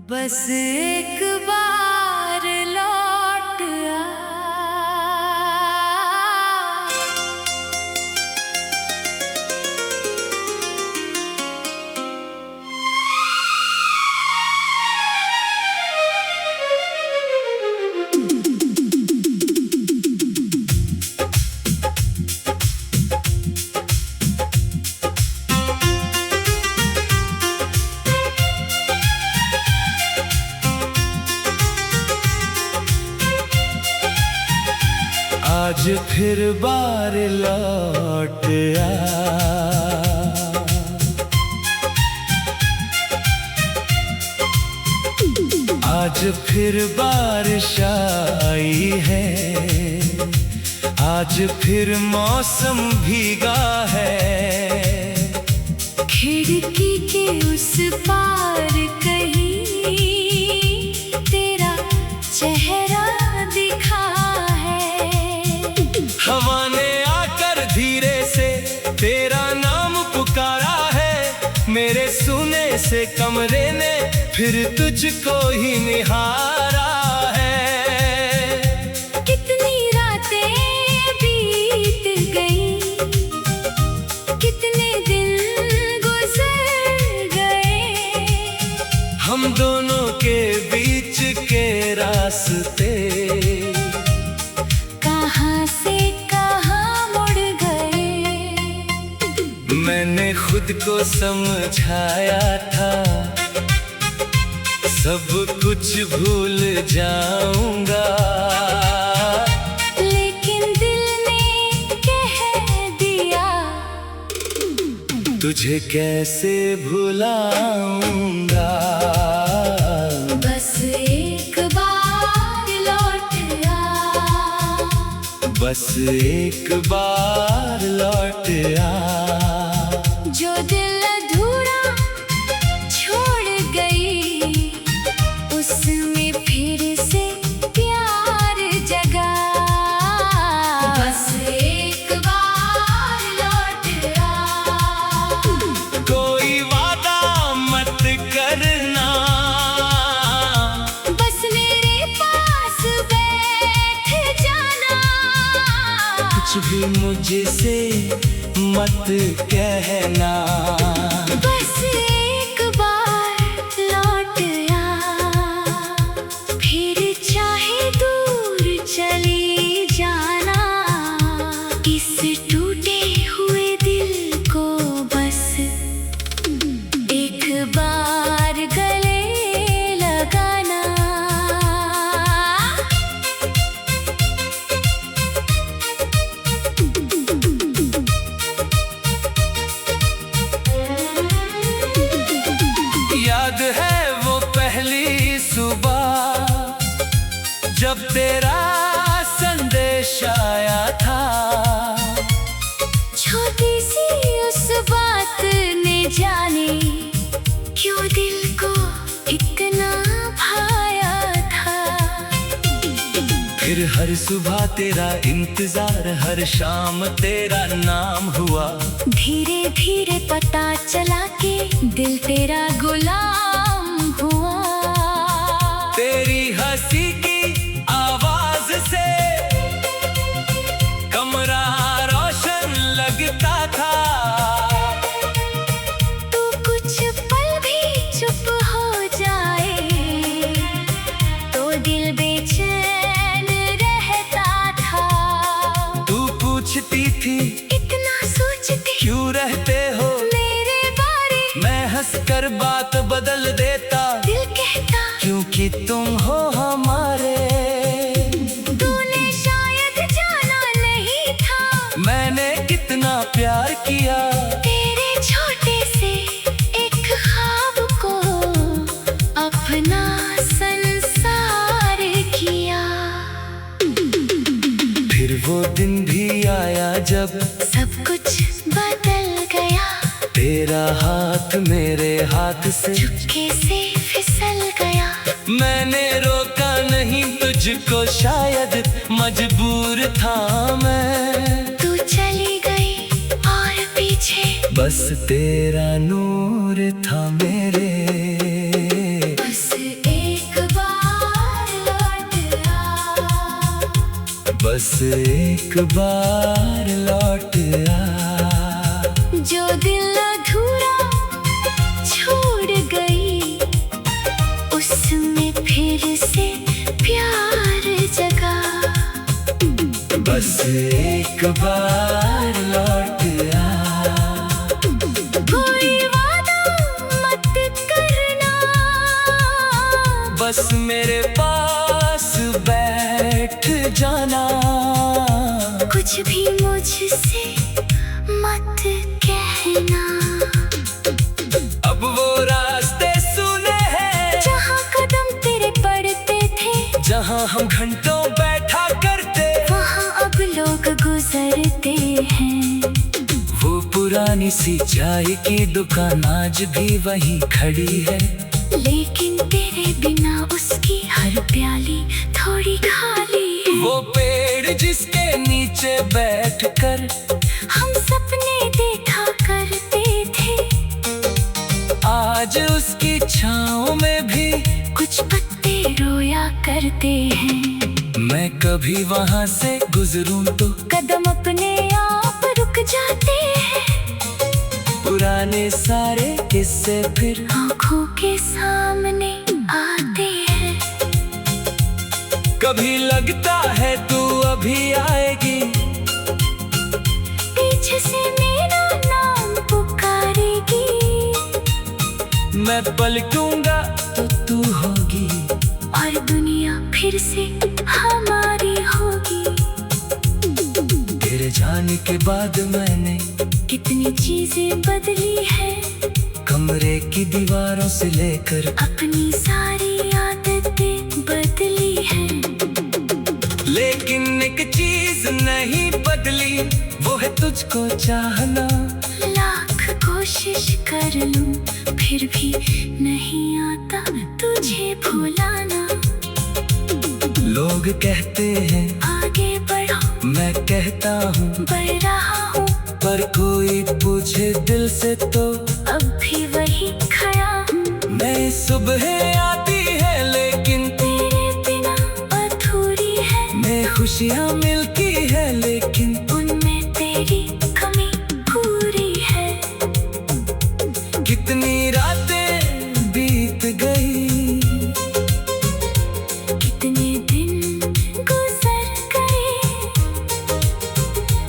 बस एक बार लौट आ। आज फिर बार लौट आ। आज फिर बारिश आई है, आज फिर मौसम भीगा है। खिड़की के उस पार कहीं तेरा चेहरा दिखा है। हवा ने आकर धीरे से तेरा नाम पुकारा है। मेरे सुने से कमरे ने फिर तुझको ही निहारा है। कितनी रातें बीत गई, कितने दिन गुजर गए। हम दोनों के बीच के रास्ते कहाँ से कहाँ मुड़ गए। मैंने खुद को समझाया था सब कुछ भूल जाऊंगा, लेकिन दिल ने कह दिया तुझे कैसे भुलाऊंगा। बस एक बार लौट आ। बस एक बार लौट आ। जो दिल अधूरा छोड़ गई, उसमें फिर से प्यार जगा। बस एक बार लौट आ। कोई वादा मत करना, बस मेरे पास बैठ जाना। कुछ भी मुझसे मत कहना। बस एक बार लौट आ, फिर चाहे दूर चली जाना। इस टूटे हुए दिल को बस एक बार गले लगाना। याद है वो पहली सुबह जब तेरा संदेश आया था। छोटी सी उस बात ने जाने क्यों दिल को इतना भाया था। फिर हर सुबह तेरा इंतजार, हर शाम तेरा नाम हुआ। धीरे धीरे पता चला कि दिल तेरा गुलाम हुआ। तेरी हंसी की आवाज से कमरा रोशन लगता था। तू कुछ पल भी चुप हो जाए तो दिल बेचैन रहता था। तू पूछती थी इतना सोचती क्यों रहते हो मेरे बारे। मैं हंसकर बात बदल देता। दिल कहता क्योंकि तुम हो हमारे। तूने शायद जाना नहीं था मैंने कितना प्यार किया तेरे छोटे से एक ख्वाब को अपना संसार किया। फिर वो दिन भी आया जब सब कुछ बदल गया। तेरा हाथ मेरे हाथ से चुपके से फिसल गया। मैंने रोका नहीं तुझको, शायद मजबूर था मैं। तू चली गई और पीछे बस तेरा नूर था मेरे। बस बस एक बार लौट आ। जो दिल अधूरा छोड़ गई, उसमें फिर से प्यार जगा। बस एक बार लौट आ। कोई वादा मत करना, बस मेरे पास बैठ जाना। कुछ भी मुझसे मत कहना। अब वो रास्ते सुने हैं जहाँ कदम तेरे पड़ते थे, जहाँ हम घंटों बैठा करते, वहाँ अब लोग गुजरते हैं। वो पुरानी सी चाय की दुकान आज भी वहीं खड़ी है, लेकिन तेरे बिना उसकी हर प्याली थोड़ी खाली है। वो पेड़ जिसके नीचे बैठकर हम सपने देखा करते थे, आज उसकी छाँव में भी कुछ पत्ते रोया करते हैं। मैं कभी वहाँ से गुजरूं तो कदम अपने आप रुक जाते हैं, पुराने सारे किस्से फिर आँखों के सामने आते हैं। कभी लगता है तू अभी आएगी, पीछे से मेरा नाम पुकारेगी। मैं पलटूंगा तो तू होगी, और दुनिया फिर से हमारी होगी। तेरे जाने के बाद मैंने कितनी चीजें बदली है, कमरे की दीवारों से लेकर अपनी सारी आदतें बदली है। लेकिन एक चीज नहीं बदली, वो है तुझको चाहना। लाख कोशिश कर लूं फिर भी नहीं आता तुझे भुलाना। लोग कहते हैं आगे बढ़ो, मैं कहता हूँ बढ़ रहा हूँ, पर कोई पूछे दिल से तो अब भी वही खड़ा हूँ। नई सुबह आती है लेकिन तेरे बिना अधूरी है, नई खुशियाँ मिलती है लेकिन उनमें तेरी कमी पूरी है। कितनी रातें बीत गई, कितने दिन गुजर गए,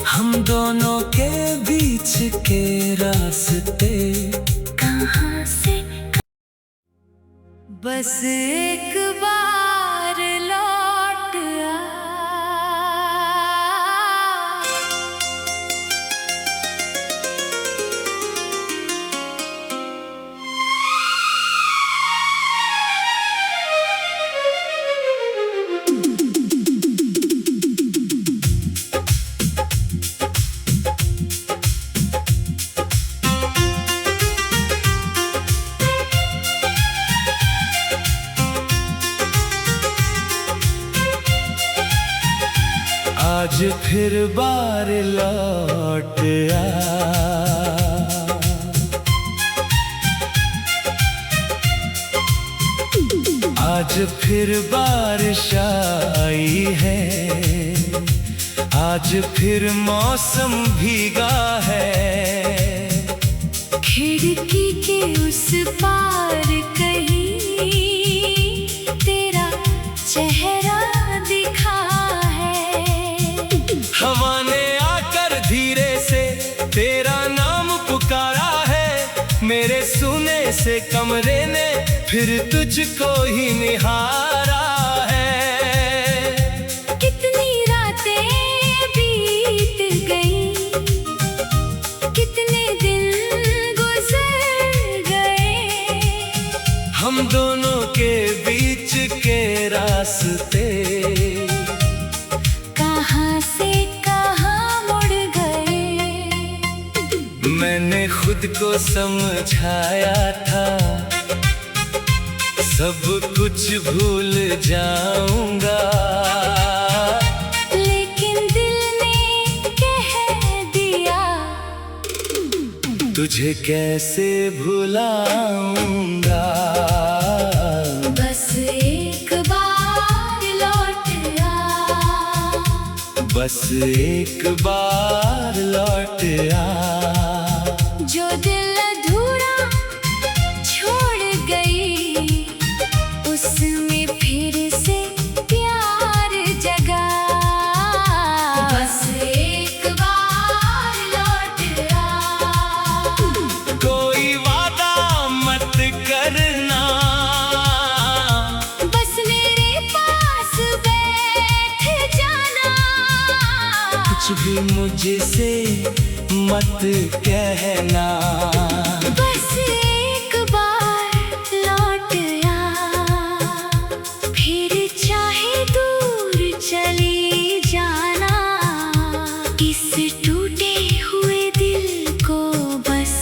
हम दोनों के बीच के रास्ते कहाँ से। बस एक बार लौट आ। आज फिर बार लौट आ। आज फिर बारिश आई है, आज फिर मौसम भीगा है। खिड़की के उस पार कहीं तेरा चेहरा दिखा है। हवा ने आकर धीरे से तेरा नाम पुकारा है, मेरे सुने से कमरे ने फिर तुझको ही निहारा है। कितनी रातें बीत गई, कितने दिन गुजर गए, हम दोनों के बीच के रास्ते कहाँ से कहाँ मुड़ गए। मैंने खुद को समझाया था सब कुछ भूल जाऊंगा, लेकिन दिल ने कह दिया तुझे कैसे भुलाऊंगा। बस एक बार लौट आ। बस एक बार लौट आ। जो दिल अधूरा छोड़ गई उसमें फिर से प्यार जगा। बस एक बार लौट आ। कोई वादा मत करना, बस मेरे पास बैठ जाना। कुछ भी मुझसे मत कहना। बस एक बार लौट आ, फिर चाहे दूर चली जाना। इस टूटे हुए दिल को बस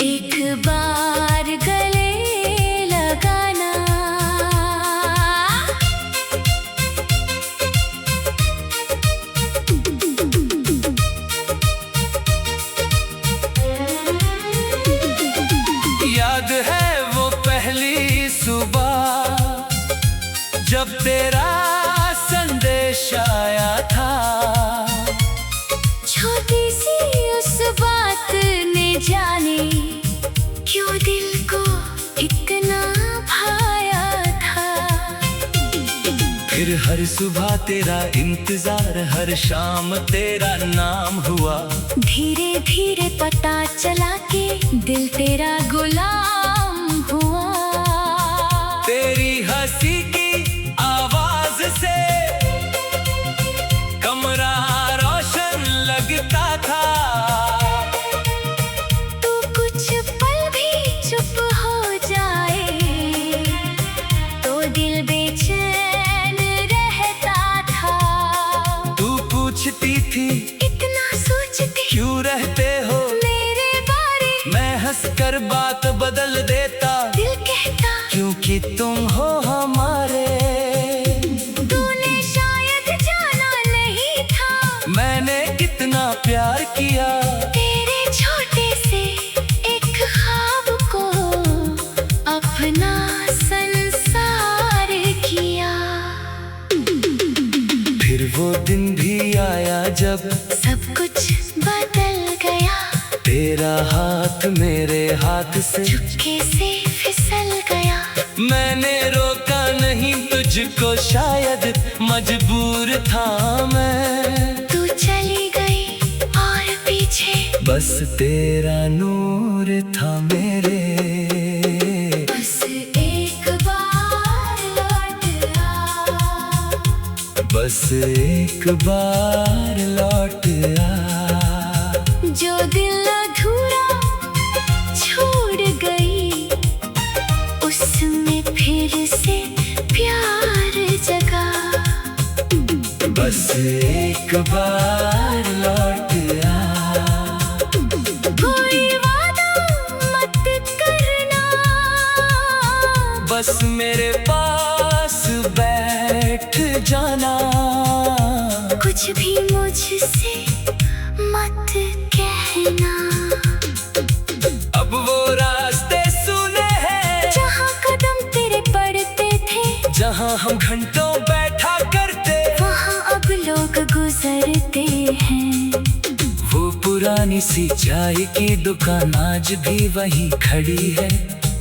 एक बार गले लगाना। याद है वो पहली सुबह जब तेरा संदेश आया था। छोटी सी उस बात ने जाने क्यों दिल को इतना भाया था। फिर हर सुबह तेरा इंतजार, हर शाम तेरा नाम हुआ। धीरे धीरे पता चला कि दिल तेरा गुलाम हुआ। तेरी हंसी की आवाज से कमरा रोशन लगता था। तू कुछ पल भी चुप हो जाए तो दिल बेचैन रहता था। तू पूछती थी इतना सोचती क्यों रहते हो मेरे बारे। मैं हंसकर बात बदल देता। दिल कहता क्योंकि तुम हो हमारे। तूने शायद जाना नहीं था मैंने कितना प्यार किया तेरे छोटे से एक ख्वाब को अपना संसार किया। फिर वो दिन भी आया जब सब कुछ बदल गया। तेरा हाथ मेरे हाथ से चुपके से फिसल गया। मैंने रोका नहीं तुझको, शायद मजबूर था मैं। तू चली गई और पीछे बस तेरा नूर था मेरे। बस एक बार लौट आ। बस एक बार लौट आ। जो दिल अधूरा छोड़ गई उसमें फिर से प्यार जगा। बस एक बार लौट आ। कोई वादा मत करना, बस मेरे पास बैठ जाना। कुछ भी मुझसे मत कहना। अब वो रास्ते सुने हैं जहाँ कदम तेरे पड़ते थे, जहाँ हम घंटों बैठा करते। वहाँ अब लोग गुजरते हैं। वो पुरानी सी चाय की दुकान आज भी वहीं खड़ी है।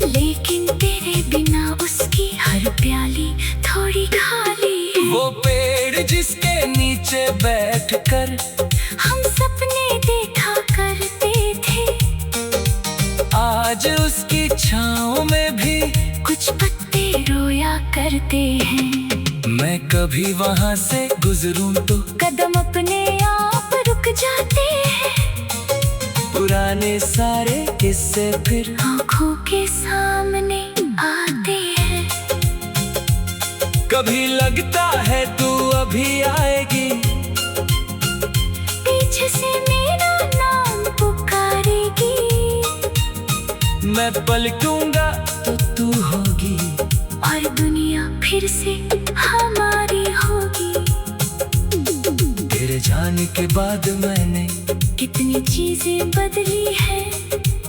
लेकिन तेरे बिना उसकी हर प्याली थोड़ी खाली है। वो पेड़ जिसके नीचे बैठकर हम सपने देखा करते थे, आज उसकी छाँव में भी कुछ पत्ते रोया करते हैं। मैं कभी वहाँ से गुजरूं तो कदम अपने आप रुक जाते हैं। पुराने सारे किस्से फिर आँखों के सामने आते हैं। कभी लगता है तू अभी आएगी, पीछे से मेरा नाम पुकारेगी। मैं पलटूंगा तो तू होगी और दुनिया फिर से हमारी होगी। तेरे जाने के बाद मैंने कितनी चीजें बदली है,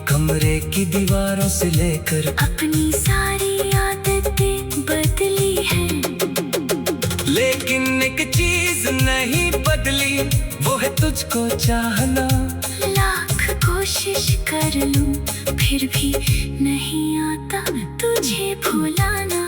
कमरे की दीवारों से लेकर अपनी सारी आदतें बदली है। लेकिन एक चीज नहीं तुझको चाहना। लाख कोशिश कर लूं फिर भी नहीं आता तुझे भुलाना।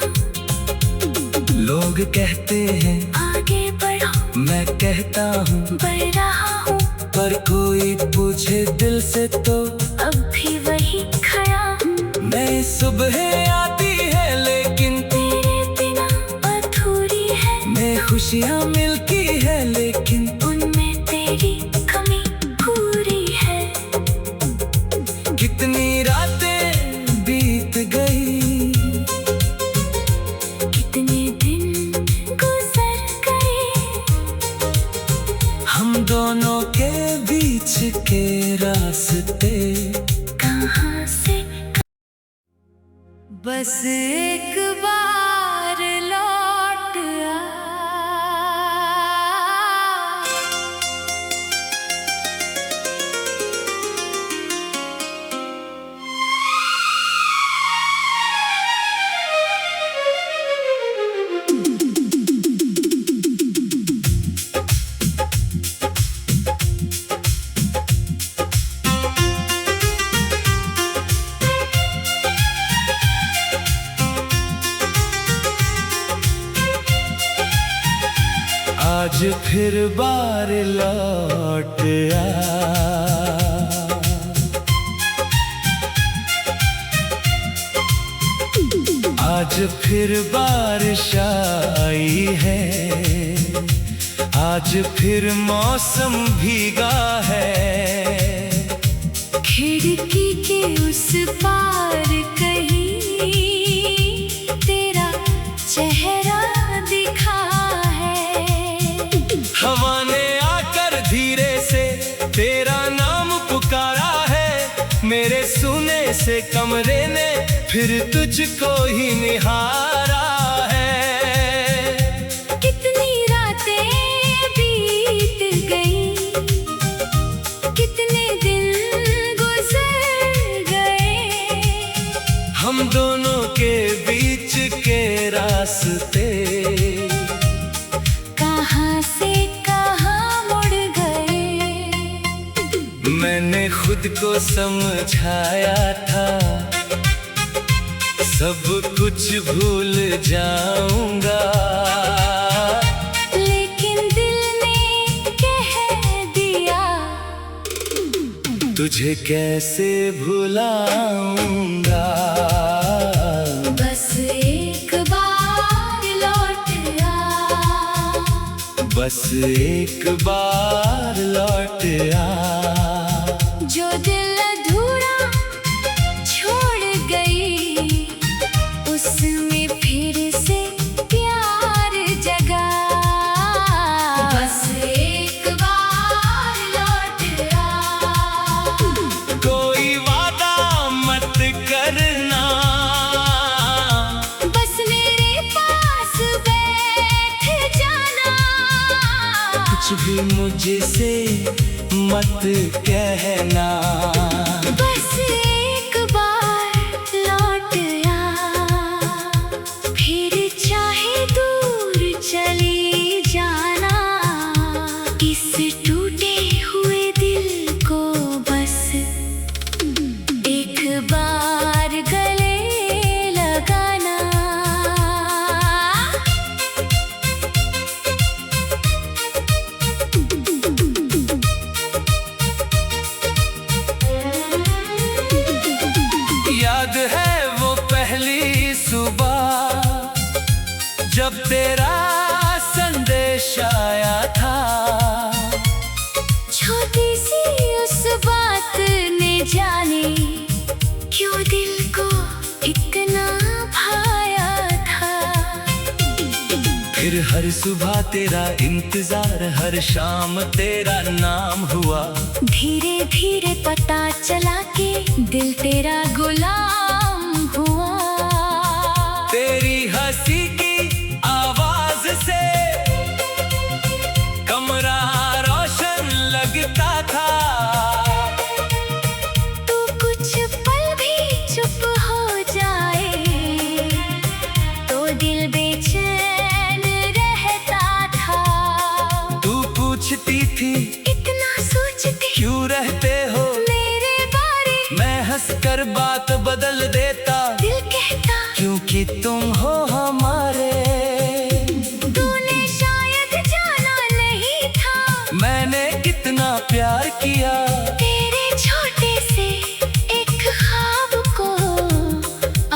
लोग कहते हैं आगे बढ़ो, मैं कहता हूँ बढ़ रहा हूँ, पर कोई पूछे दिल से तो अब भी वही खड़ा हूँ। नई सुबह आती है लेकिन तेरे बिना अधूरी है। नई खुशियाँ मिलती है लेकिन उनमें तेरी कमी पूरी है। कितनी रातें बीत गई, कितने दिन गुजर गए, हम दोनों के बीच के रास्ते कहाँ से। बस एक बार लौट आ। आज फिर बार लौट आ। आज फिर बारिश आई है, आज फिर मौसम भीगा है। खिड़की के उस पार कहीं तेरा चेहरा दिखा है। हवा ने आकर धीरे से तेरा नाम पुकारा है। मेरे सुने से कमरे ने फिर तुझको ही निहारा है। कितनी रातें बीत गई, कितने दिन गुजर गए, हम दोनों के बीच के रास्ते कहाँ से कहाँ मुड़ गए। मैंने खुद को समझाया था सब कुछ भूल जाऊंगा, लेकिन दिल ने कह दिया तुझे कैसे भुलाऊंगा। बस एक बार लौट आ। बस एक बार लौट आ। जो दिल अधूरा छोड़ गई उसमें फिर से प्यार जगा। बस एक बार लौट आ। कोई वादा मत करना, बस मेरे पास बैठ जाना। कुछ भी मुझसे मत कहना। बस एक बार लौट आ, फिर चाहे दूर चली जाना। इस टूटे हुए दिल को बस एक बार गले लगाना। याद है वो पहली सुबह जब तेरा संदेश आया था। छोटी सी उस बात ने जाने क्यों दिल को इतना भाया था। फिर हर सुबह तेरा इंतजार, हर शाम तेरा नाम हुआ। धीरे धीरे पता चला कि दिल तेरा गुलाम हुआ। तेरी हंसी की आवाज से कमरा रोशन लगता था। तू कुछ पल भी चुप हो जाए तो दिल बेचैन रहता था। तू पूछती थी इतना कर बात बदल देता। दिल कहता क्योंकि तुम हो हमारे। तूने शायद जाना नहीं था मैंने कितना प्यार किया। तेरे छोटे से एक ख्वाब को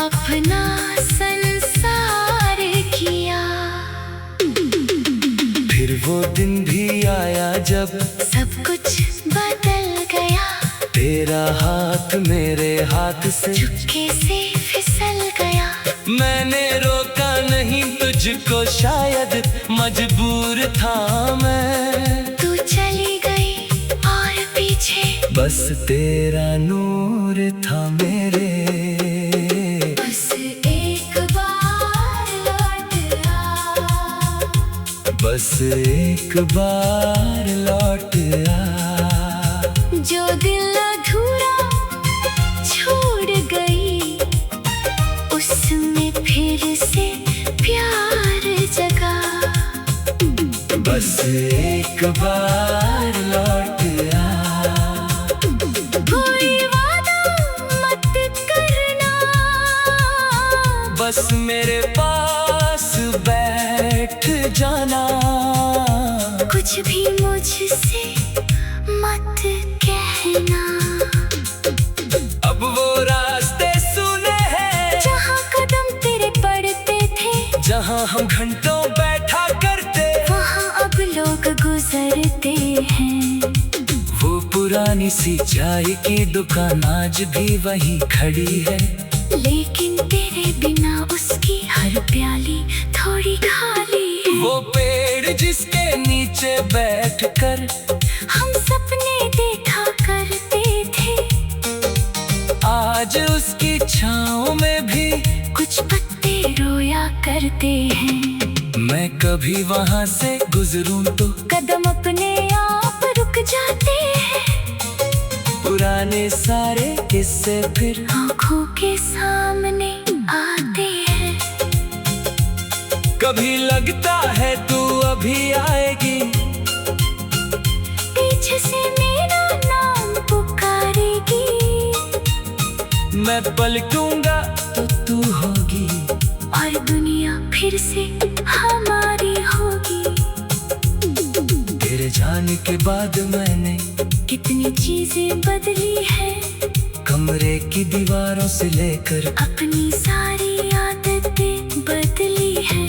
अपना संसार किया। फिर वो दिन भी आया जब सब कुछ बदल गया। तेरा हाथ मेरे हाथ से चुपके से फिसल गया। मैंने रोका नहीं तुझको, शायद मजबूर था मैं। तू चली गई और पीछे बस तेरा नूर था मेरे। बस एक बार लौट आ। बस एक बार लौट आ। जो दिल अधूरा छोड़ गई उसमें फिर से प्यार जगा। बस एक बार लौट आ। कोई वादा मत करना, बस मेरे पास बैठ जाना। कुछ भी मुझसे मत कहना। अब वो रास्ते सुने हैं जहाँ कदम तेरे पड़ते थे, जहाँ हम घंटों बैठा करते। वहाँ अब लोग गुजरते हैं। वो पुरानी सी चाय की दुकान आज भी वहीं खड़ी है। लेकिन तेरे बिना उसकी हर प्याली थोड़ी खाली है। वो पेड़ जिसके नीचे बैठकर हम सपने देखा करते थे, आज उसकी छाँव में भी कुछ पत्ते रोया करते हैं। मैं कभी वहाँ से गुजरूं तो कदम अपने आप रुक जाते हैं। पुराने सारे किस्से फिर आँखों के सामने आते हैं। कभी लगता है तू अभी आएगी, पीछे से मेरा नाम पुकारेगी। मैं पलटूंगा तो तू होगी और दुनिया फिर से हमारी होगी। तेरे जाने के बाद मैंने कितनी चीजें बदली है, कमरे की दीवारों से लेकर अपनी सारी आदतें बदली है।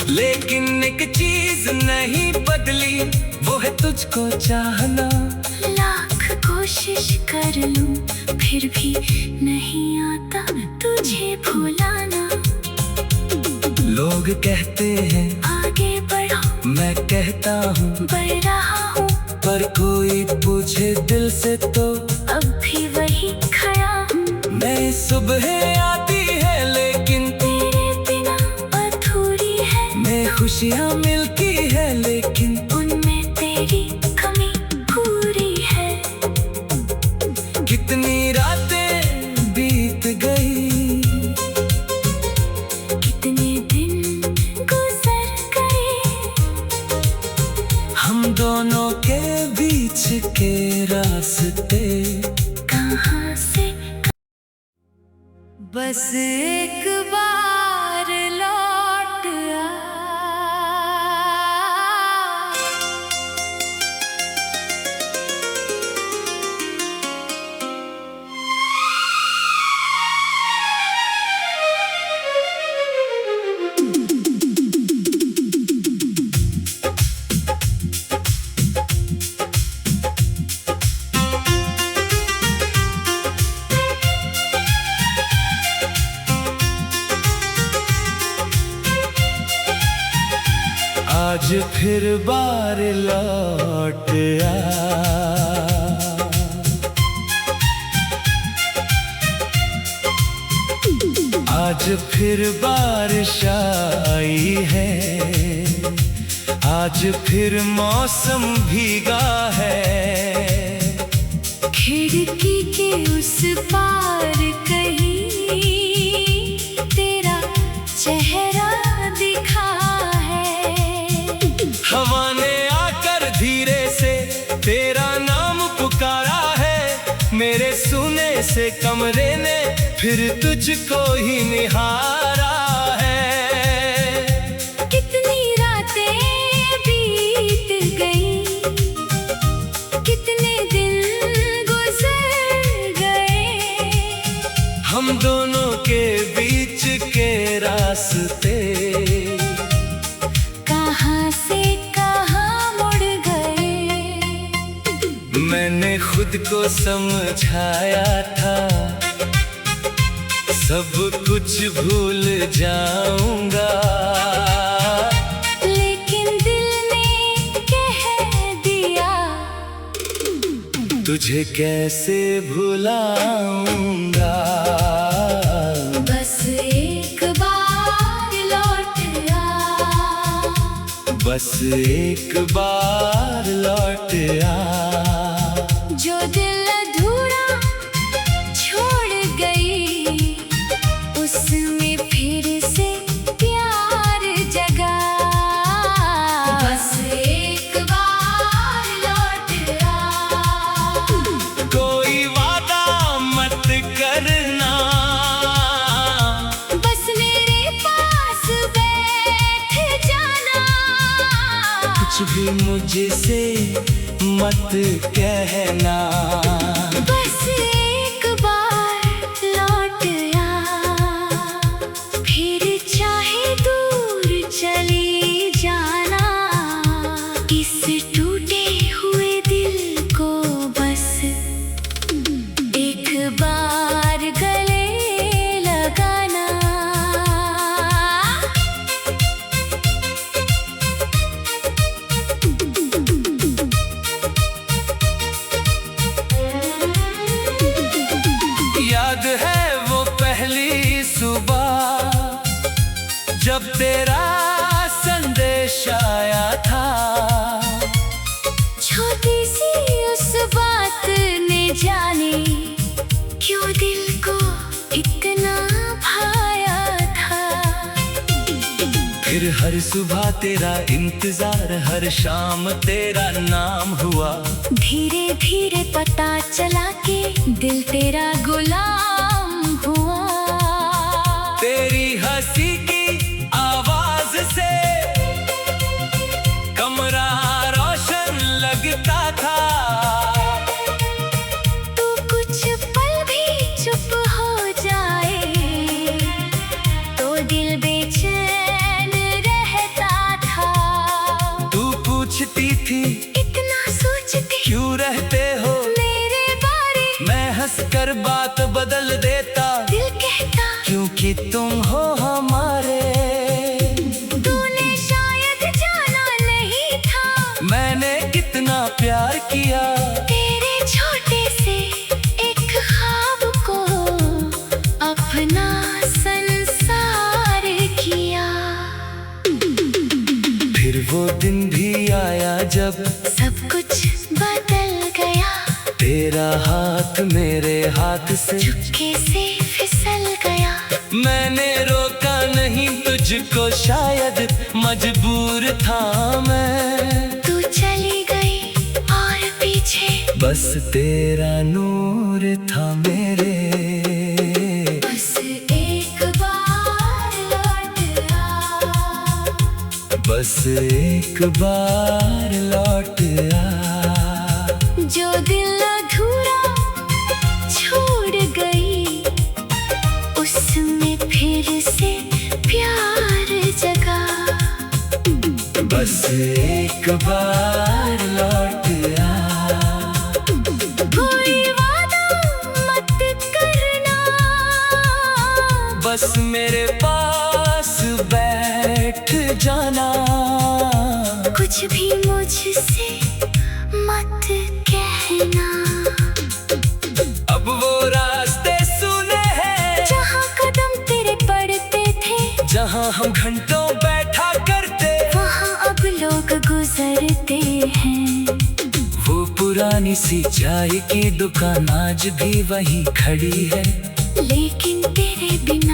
लेकिन एक चीज नहीं बदली, वो है तुझको चाहना। लाख कोशिश कर लूं फिर भी नहीं आता तुझे भुलाना। लोग कहते हैं आगे बढ़ो, मैं कहता हूँ बढ़ रहा हूँ, पर कोई पूछे दिल से तो अब भी वही खड़ा हूँ। नई सुबह आती है लेकिन तेरे बिना अधूरी है। मैं खुशियाँ मिलती है लेकिन उनमें तेरी कमी पूरी है। कितनी रातें बीत गई, कितने दिन गुजर गए, हम दोनों के बीच के रास्ते कहाँ से। बस एक बार लौट आ। आज फिर बार लौट आ। आज फिर बारिश आई है, आज फिर मौसम भीगा है। खिड़की के उस पार कहीं तेरा चेहरा दिखा है। हवा ने आकर धीरे से तेरा नाम पुकारा है, मेरे सुने से कमरे ने फिर तुझको ही निहारा है। कितनी रातें बीत गई, कितने दिन गुजर गए, हम दोनों के बीच के रास्ते कहाँ से कहाँ मुड़ गए। मैंने खुद को समझाया था सब कुछ भूल जाऊंगा, लेकिन दिल ने कह दिया तुझे कैसे भुलाऊंगा। बस एक बार लौट आ, बस एक बार लौट आ। जो दिल अधूरा छोड़ गई उसमें फिर से प्यार जगा। बस एक बार लौट आ, कोई वादा मत करना, बस मेरे पास बैठ जाना। कुछ भी मुझसे मत कहना। बस एक बार लौट आ, फिर चाहे दूर चली जाना। इस टूटे हुए दिल को बस एक बार गले लगाना। याद है वो पहली सुबह जब तेरा संदेश आया था। छोटी सी उस बात ने जाने क्यों दिल को इतना भाया था। फिर हर सुबह तेरा इंतजार, हर शाम तेरा नाम हुआ। धीरे धीरे पता चला कि दिल तेरा गुलाम हुआ। तेरी हंसी की आवाज से कमरा रोशन लगता था। तू कुछ पल भी चुप हो जाए तो दिल बेचैन रहता था। तू पूछती थी इतना सोचती क्यों रहते हो मेरे बारे, मैं हंसकर बात बदल देता। दिल कहता क्योंकि तुम हो हमारे। तूने शायद जाना नहीं था मैंने कितना प्यार किया तेरे छोटे से एक ख्वाब को अपना संसार किया। फिर वो दिन भी आया जब सब कुछ बदल गया, तेरा हाथ मेरे हाथ से चुपके से फिसल गया। मैंने रोका नहीं तुझको, शायद मजबूर था मैं। तू चली गई और पीछे बस तेरा नूर था मेरे। बस एक बार लौट आ, बस एक बार लौट आ। जो दिल अधूरा छोड़ गई उसमें फिर से प्यार जगा। बस एक बार लौट आ। कोई वादा मत करना, बस मेरे पास बैठ जाना। कुछ भी मुझसे मत कहना। अब वो रास्ते सुने हैं जहाँ कदम तेरे पड़ते थे, जहाँ हम घंटों बैठा करते। वहाँ अब लोग गुजरते हैं। वो पुरानी सी चाय की दुकान आज भी वहीं खड़ी है। लेकिन तेरे बिना